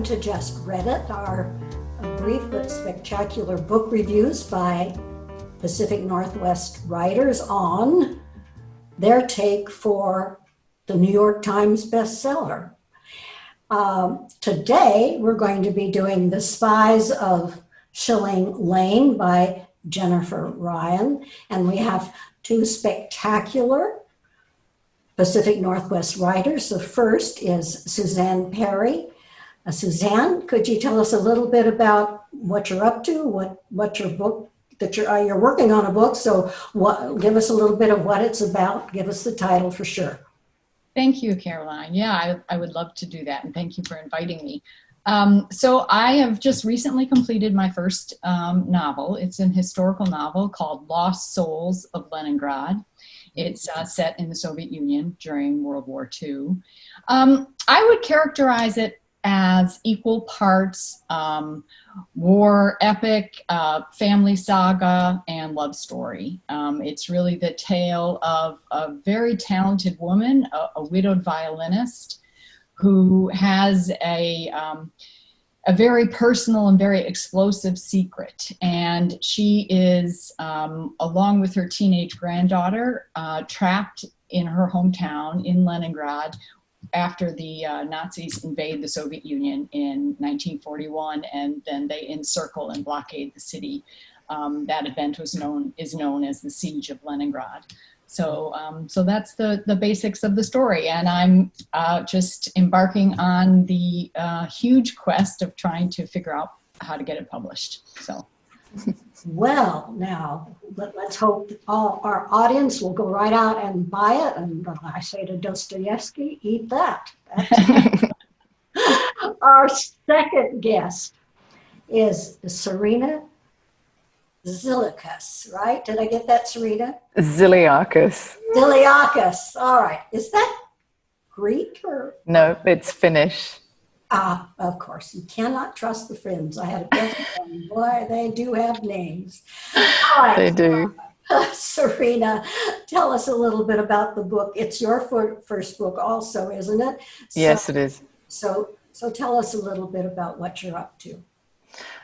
to Just Read It, our brief but spectacular book reviews by Pacific Northwest writers on their take for the New York Times bestseller. Today, we're going to be doing The Spies of Shilling Lane by Jennifer Ryan, and we have two spectacular Pacific Northwest writers. The first is Suzanne Perry. Suzanne, could you tell us a little bit about what you're up to, what your book, that you're working on a book, so give us a little bit of what it's about, give us the title for sure. Thank you, Caroline. Yeah, I would love to do that, and thank you for inviting me. So I have just recently completed my first novel. It's an historical novel called Lost Souls of Leningrad. It's set in the Soviet Union during World War II. I would characterize it as equal parts war epic, family saga, and love story. It's really the tale of a very talented woman, a widowed violinist, who has a very personal and very explosive secret. And she is, along with her teenage granddaughter, trapped in her hometown in Leningrad after the Nazis invade the Soviet Union in 1941, and then they encircle and blockade the city. That event is known as the Siege of Leningrad. So that's the basics of the story, and I'm just embarking on the huge quest of trying to figure out how to get it published. So, well, now let's hope all our audience will go right out and buy it. And I say to Dostoevsky, eat that. Our second guest is Serena Zilliacus, right? Did I get that, Serena? Zilliacus. Zilliacus. All right. Is that Greek or? No, it's Finnish. Of course. You cannot trust the Finns. I had a question. Boy, they do have names. All right. They do. Serena, tell us a little bit about the book. It's your first book also, isn't it? Yes, it is. So tell us a little bit about what you're up to.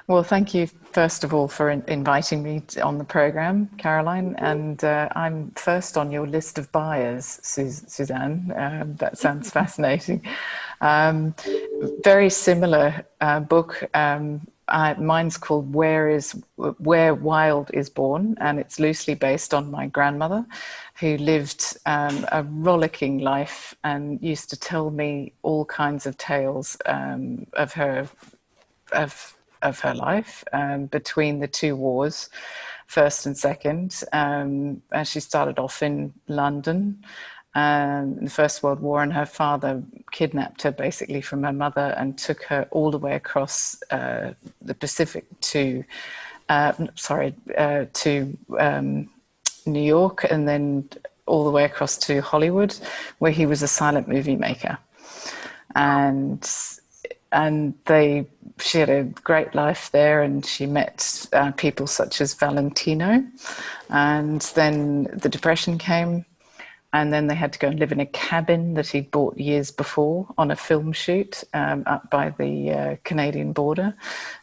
Well, thank you, first of all, for inviting me on the program, Caroline. And I'm first on your list of buyers, Suzanne. That sounds fascinating. Very similar book. Mine's called Where Wild is Born, and it's loosely based on my grandmother, who lived a rollicking life and used to tell me all kinds of tales of her life between the two wars, first and second. And she started off in London in the First World War, and her father kidnapped her basically from her mother and took her all the way across the Pacific to New York, and then all the way across to Hollywood, where he was a silent movie maker. And she had a great life there, and she met people such as Valentino. And then the Depression came, and then they had to go and live in a cabin that he'd bought years before on a film shoot up by the Canadian border.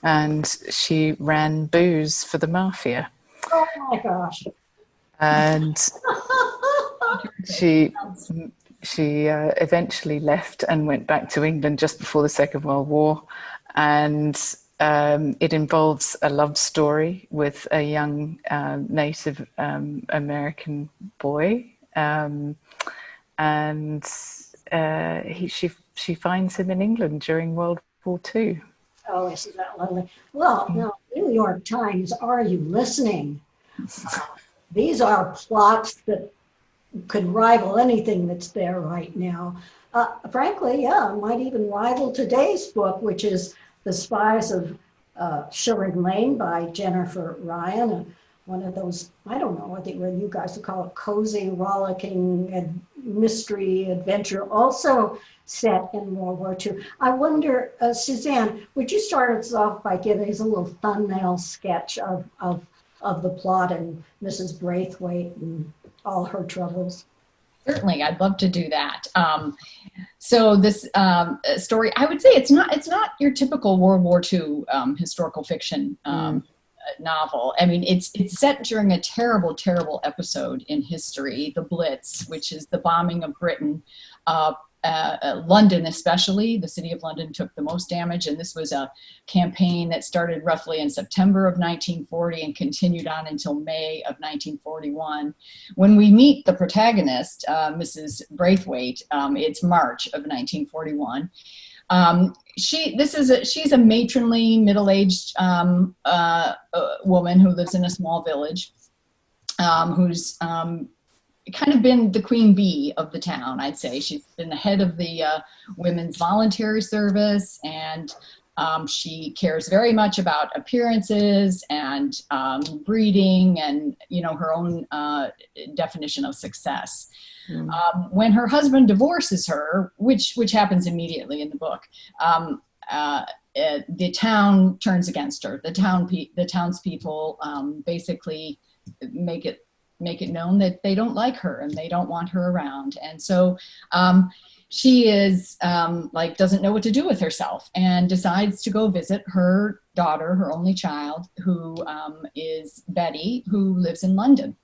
And she ran booze for the mafia. Oh my gosh. And she eventually left and went back to England just before the Second World War. And it involves a love story with a young Native American boy. She finds him in England during World War II. Oh, isn't that lovely? Well, now, New York Times, are you listening? These are plots that could rival anything that's there right now. Frankly, yeah, might even rival today's book, which is The Spies of Shilling Lane by Jennifer Ryan. One of those, I don't know, I think what you guys would call it, cozy, rollicking mystery adventure, also set in World War II. I wonder, Suzanne, would you start us off by giving us a little thumbnail sketch of the plot and Mrs. Braithwaite and all her troubles? Certainly, I'd love to do that. So this story, I would say it's not your typical World War II historical fiction novel. I mean, it's set during a terrible, terrible episode in history, the Blitz, which is the bombing of Britain. London, especially, the city of London took the most damage, and this was a campaign that started roughly in September of 1940 and continued on until May of 1941. When we meet the protagonist, Mrs. Braithwaite, it's March of 1941. She's a matronly, middle-aged woman who lives in a small village, who's kind of been the queen bee of the town, I'd say. She's been the head of the women's voluntary service, and she cares very much about appearances and breeding and, her own definition of success. When her husband divorces her, which happens immediately in the book, the town turns against her. The townspeople basically make it known that they don't like her and they don't want her around. And so she is doesn't know what to do with herself and decides to go visit her daughter, her only child, who is Betty, who lives in London.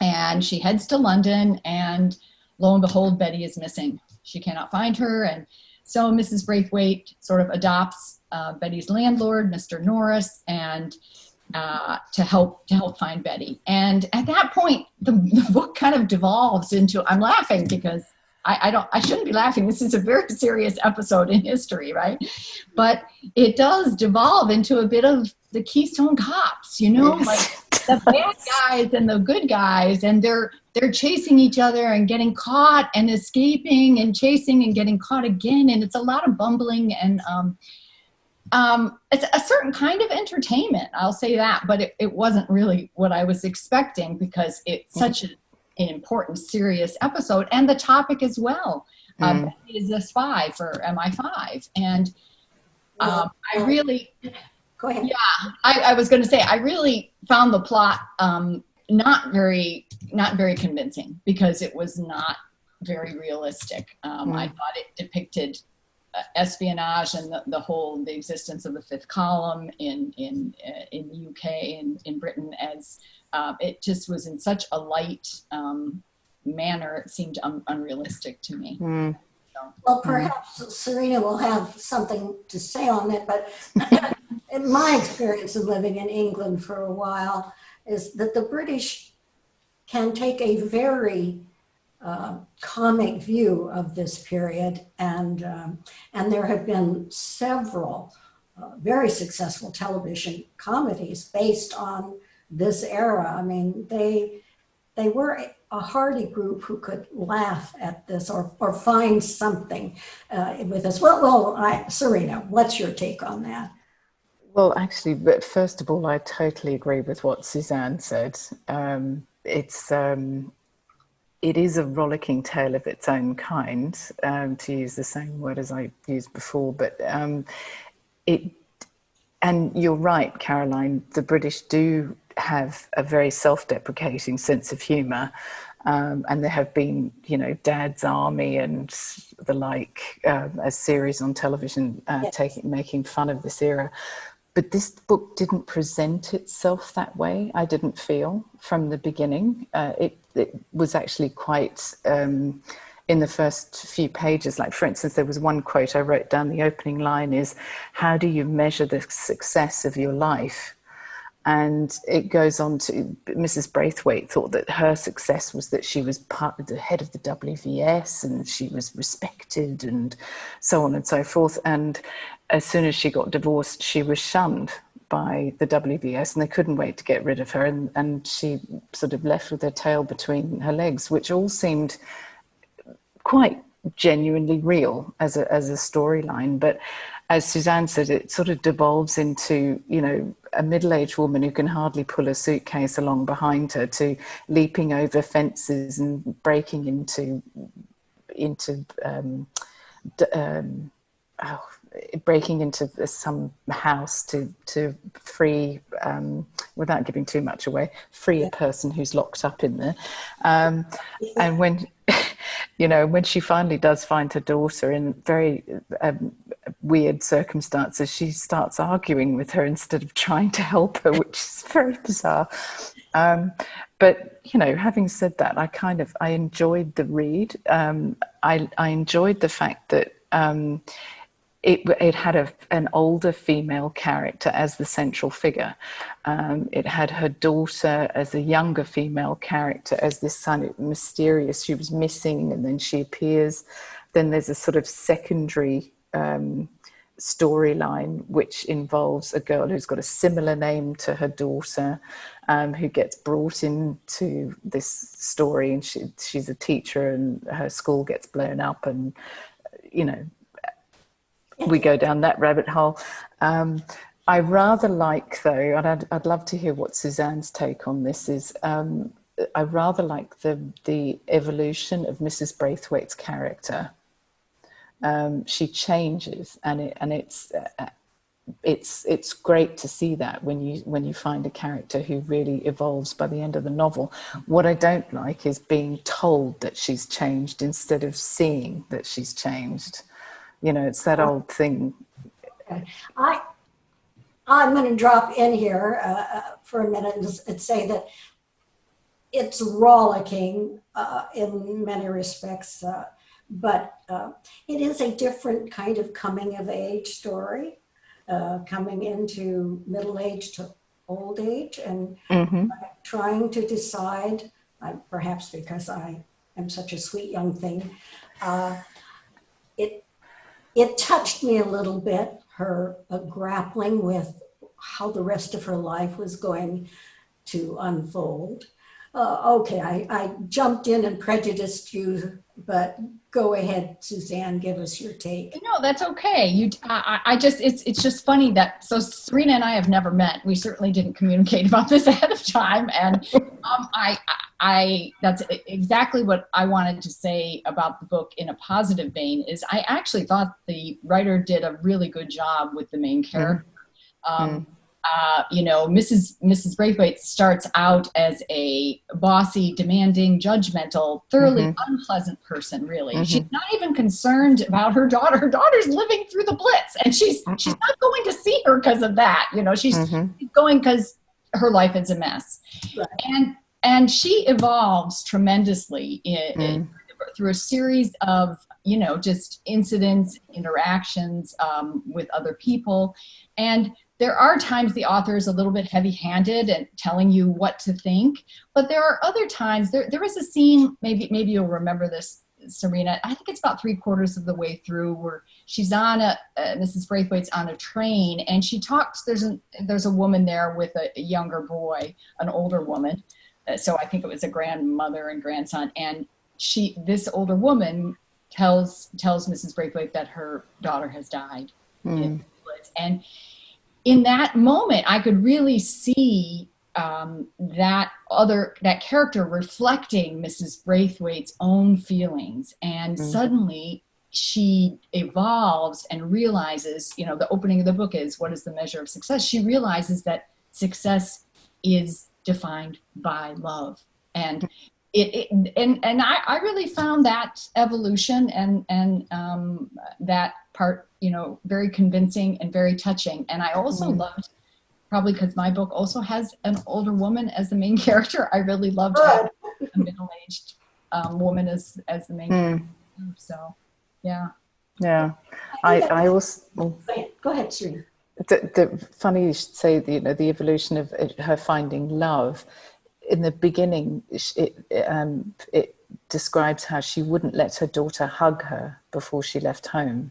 And she heads to London, and lo and behold, Betty is missing. She cannot find her. And so Mrs. Braithwaite sort of adopts Betty's landlord, Mr. Norris, and to help find Betty. And at that point, the book kind of devolves into, I'm laughing because I shouldn't be laughing. This is a very serious episode in history, right? But it does devolve into a bit of the Keystone Cops, Yes, like the bad guys and the good guys, and they're chasing each other and getting caught and escaping and chasing and getting caught again. And it's a lot of bumbling and it's a certain kind of entertainment, I'll say that, but it wasn't really what I was expecting because it's such an important, serious episode, and the topic as well. Betty is a spy for MI5, and I really, go ahead. Yeah, I was going to say I really found the plot not very convincing because it was not very realistic. I thought it depicted espionage and the existence of the fifth column in the UK and in Britain as it just was in such a light manner. It seemed unrealistic to me. So, well, perhaps Serena will have something to say on it, but in my experience of living in England for a while is that the British can take a very comic view of this period, and there have been several very successful television comedies based on this era. I mean, they were a hardy group who could laugh at this or find something with us. Well, Serena, what's your take on that? Well, actually, but first of all, I totally agree with what Suzanne said. It is a rollicking tale of its own kind, to use the same word as I used before. But and you're right, Caroline, the British do have a very self-deprecating sense of humour. And there have been, Dad's Army and the like, a series on television making fun of this era. But this book didn't present itself that way, I didn't feel, from the beginning. It was actually quite, in the first few pages, like, for instance, there was one quote I wrote down, the opening line is, "How do you measure the success of your life?" And it goes on to, Mrs. Braithwaite thought that her success was that she was part of the head of the WVS and she was respected and so on and so forth. And as soon as she got divorced, she was shunned by the WVS and they couldn't wait to get rid of her. And she sort of left with her tail between her legs, which all seemed quite genuinely real as a storyline. But as Suzanne said, it sort of devolves into, a middle-aged woman who can hardly pull a suitcase along behind her to leaping over fences and breaking into some house to free, without giving too much away, free a person who's locked up in there. And when you know, when she finally does find her daughter in very weird circumstances, she starts arguing with her instead of trying to help her, which is very bizarre. But, you know, having said that, I enjoyed the read. I enjoyed the fact that it had an older female character as the central figure. It had her daughter as a younger female character, as this kind of mysterious, she was missing and then she appears. Then there's a sort of secondary storyline which involves a girl who's got a similar name to her daughter, who gets brought into this story, and she's a teacher and her school gets blown up, and, you know, we go down that rabbit hole. I rather like, though, and I'd love to hear what Suzanne's take on this is, I rather like the evolution of Mrs. Braithwaite's character. She changes, and it's great to see that when you find a character who really evolves by the end of the novel. What I don't like is being told that she's changed instead of seeing that she's changed. You know, it's that old thing. Okay. I'm going to drop in here for a minute and say that it's rollicking in many respects, but it is a different kind of coming of age story, coming into middle age to old age, and trying to decide, perhaps because I am such a sweet young thing, it touched me a little bit, her grappling with how the rest of her life was going to unfold. Okay, I jumped in and prejudiced you, but go ahead, Suzanne, give us your take. No, that's okay. It's just funny that, so Serena and I have never met. We certainly didn't communicate about this ahead of time. And that's exactly what I wanted to say about the book in a positive vein, is I actually thought the writer did a really good job with the main character. You know, Mrs. Braithwaite starts out as a bossy, demanding, judgmental, thoroughly unpleasant person, really. She's not even concerned about her daughter. Her daughter's living through the Blitz, and she's not going to see her because of that. You know, she's going because her life is a mess. Right. And she evolves tremendously through a series of, you know, just incidents, interactions with other people. And there are times the author is a little bit heavy-handed and telling you what to think, but there are other times, there was a scene, maybe you'll remember this, Serena, I think it's about 3/4 of the way through, where she's on Mrs. Braithwaite's on a train, and she talks, there's a woman there with a younger boy, an older woman, so I think it was a grandmother and grandson, and this older woman tells Mrs. Braithwaite that her daughter has died. And in that moment, I could really see that character reflecting Mrs. Braithwaite's own feelings. And suddenly she evolves and realizes, you know, the opening of the book is, what is the measure of success? She realizes that success is defined by love. And I really found that evolution and that part, you know, very convincing and very touching. And I also loved, probably because my book also has an older woman as the main character, I really loved having a middle-aged woman as the main character. So, yeah. Yeah. I also... Go ahead, Serena. The funny you should say, the evolution of her finding love. In the beginning, it describes how she wouldn't let her daughter hug her before she left home.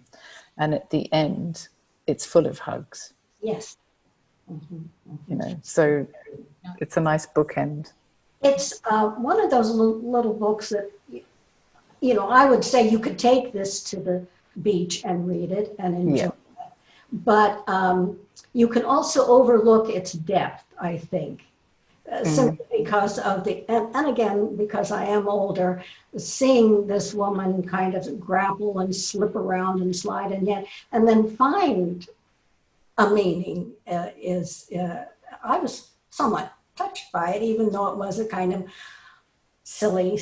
And at the end, it's full of hugs. Yes. You know, so it's a nice bookend. It's one of those little books that, you know, I would say you could take this to the beach and read it and enjoy it. But you can also overlook its depth, I think. Simply because of and again, because I am older, seeing this woman kind of grapple and slip around and slide and then find a meaning I was somewhat touched by it, even though it was a kind of silly,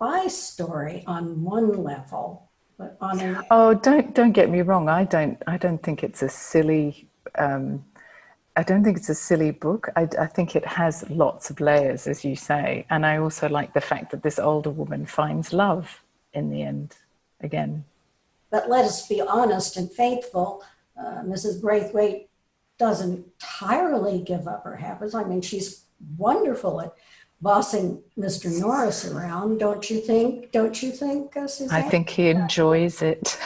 spy story on one level, but on an Oh, don't get me wrong. I don't think it's a silly. I don't think it's a silly book. I think it has lots of layers, as you say, and I also like the fact that this older woman finds love in the end again. But let us be honest and faithful. Mrs. Braithwaite doesn't entirely give up her habits. I mean, she's wonderful at bossing Mr. Norris around, don't you think? Don't you think, Suzanne? I think he enjoys it.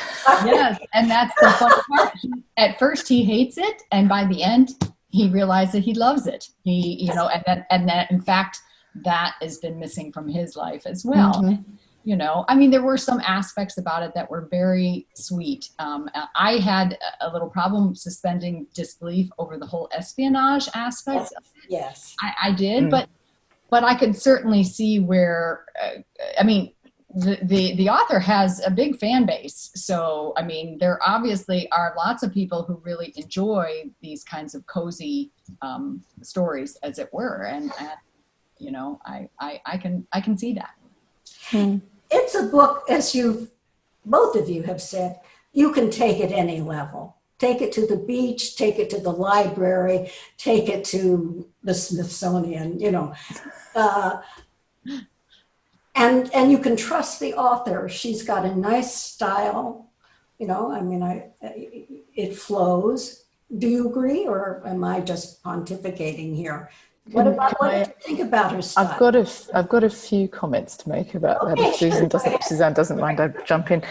Yes, and that's the fun part. At first he hates it, and by the end he realized that he loves it. He, and that in fact that has been missing from his life as well. Mm-hmm. I mean, there were some aspects about it that were very sweet. I had a little problem suspending disbelief over the whole espionage aspect. Yes. I did, but I could certainly see where, the author has a big fan base. So, I mean, there obviously are lots of people who really enjoy these kinds of cozy stories, as it were. And I can see that. It's a book, as both of you have said, you can take it any level. Take it to the beach, take it to the library, take it to the Smithsonian, and you can trust the author. She's got a nice style, it flows. Do you agree, or am I just pontificating here? What do you think about her style? I've got a few comments to make about that. If Suzanne doesn't mind, I'd jump in.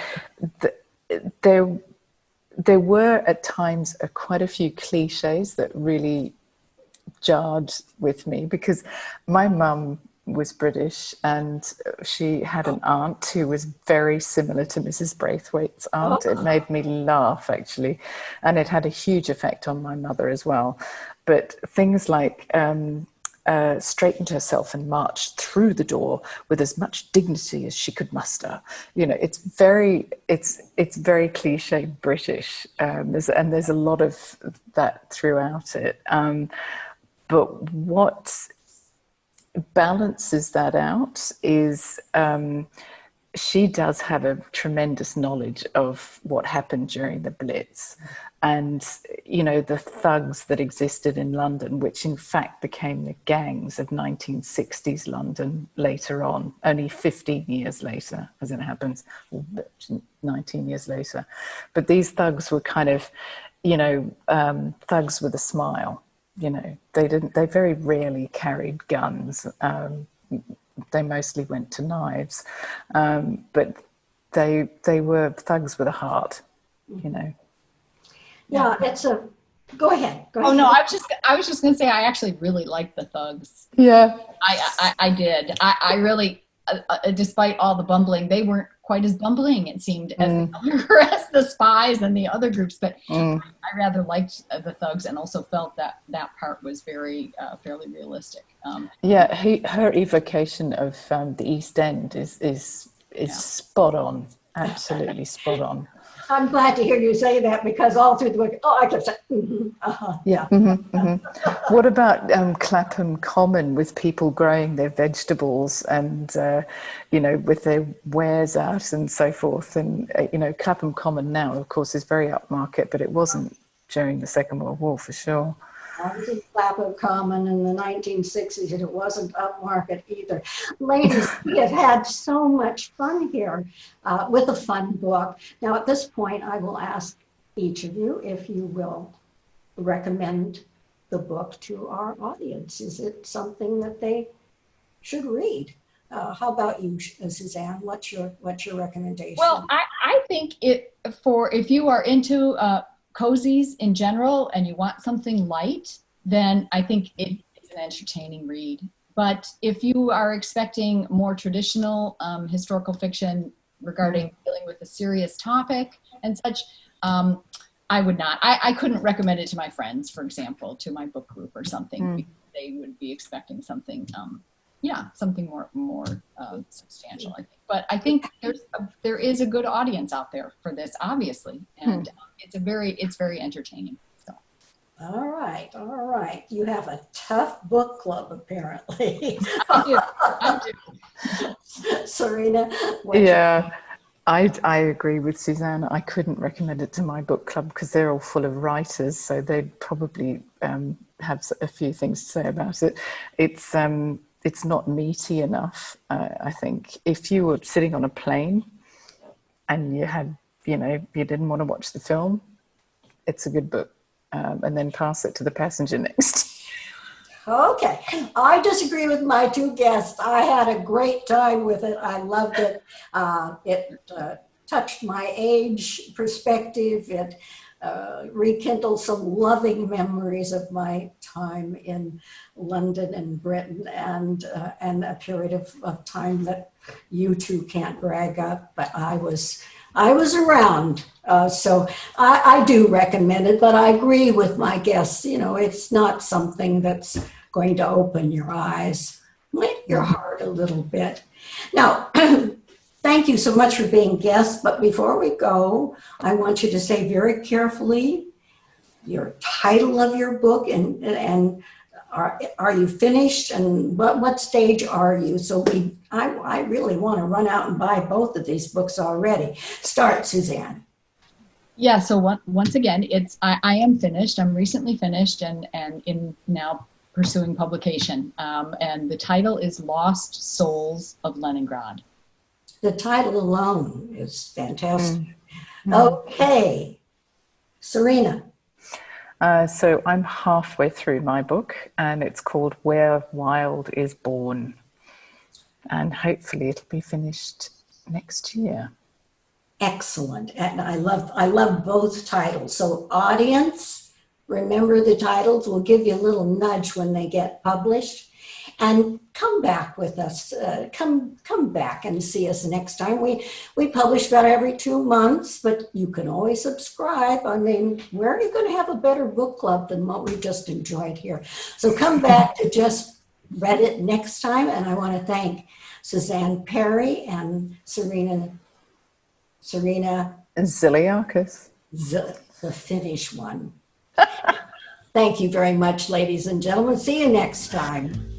There were at times quite a few cliches that really jarred with me, because my mum was British and she had an aunt who was very similar to Mrs. Braithwaite's aunt. It made me laugh, actually, and it had a huge effect on my mother as well. But things like straightened herself and marched through the door with as much dignity as she could muster. It's very cliche British, and there's a lot of that throughout it. But what balances that out is she does have a tremendous knowledge of what happened during the Blitz, and the thugs that existed in London, which in fact became the gangs of 1960s London later on, only 15 years later, as it happens, 19 years later. But these thugs were kind of, thugs with a smile. They very rarely carried guns. They mostly went to knives, but they were thugs with a heart. Yeah, go ahead. Oh no, I was just going to say I actually really liked the thugs. Yeah, I did. I really, despite all the bumbling, they weren't quite as bumbling, it seemed, as the spies and the other groups. But I rather liked the thugs, and also felt that part was very fairly realistic. Her evocation of the East End is spot on, absolutely spot on. I'm glad to hear you say that, because all through the book, I kept saying, yeah. What about Clapham Common, with people growing their vegetables and, with their wares out and so forth? And, Clapham Common now, of course, is very upmarket, but it wasn't during the Second World War, for sure. I was in Clapham Common in the 1960s, and it wasn't upmarket either. Ladies, we have had so much fun here with a fun book. Now, at this point, I will ask each of you if you will recommend the book to our audience. Is it something that they should read? How about you, Suzanne? What's your recommendation? Well, I think if you are into cozies in general and you want something light, then I think it's an entertaining read. But if you are expecting more traditional historical fiction regarding dealing with a serious topic and such, I would not. I couldn't recommend it to my friends, for example, to my book group or something. Because they would be expecting something, something more substantial, I think. But I think there is a good audience out there for this, obviously, and it's very entertaining. So, All right, all right. You have a tough book club, apparently. I do. I do. Serena, what you, Yeah, I agree with Suzanne. I couldn't recommend it to my book club because they're all full of writers, so they'd probably have a few things to say about it. It's not meaty enough. I think if you were sitting on a plane and you had, you didn't want to watch the film, it's a good book. And then pass it to the passenger next. okay. I disagree with my two guests. I had a great time with it. I loved it. It touched my age perspective. It rekindled some loving memories of my time in London and Britain, and a period of time that you two can't brag up, but I was around. So I do recommend it, but I agree with my guests. It's not something that's going to open your eyes, your heart a little bit. Now, thank you so much for being guests. But before we go, I want you to say very carefully your title of your book and are you finished, and what stage are you? So I really want to run out and buy both of these books already. Start, Suzanne. Yeah, so once again, I am finished. I'm recently finished and in now pursuing publication. And the title is Lost Souls of Leningrad. The title alone is fantastic. Okay, Serena. So I'm halfway through my book, and it's called Where Wild is Born. And hopefully it'll be finished next year. Excellent. And I love both titles. So audience, remember the titles. We'll give you a little nudge when they get published. And come back with us. Come back and see us next time. We publish about every 2 months, but you can always subscribe. I mean, where are you going to have a better book club than what we just enjoyed here? So come back to Just Read It next time. And I want to thank Suzanne Perry and Serena Zilliacus. the Finnish one. Thank you very much, ladies and gentlemen. See you next time.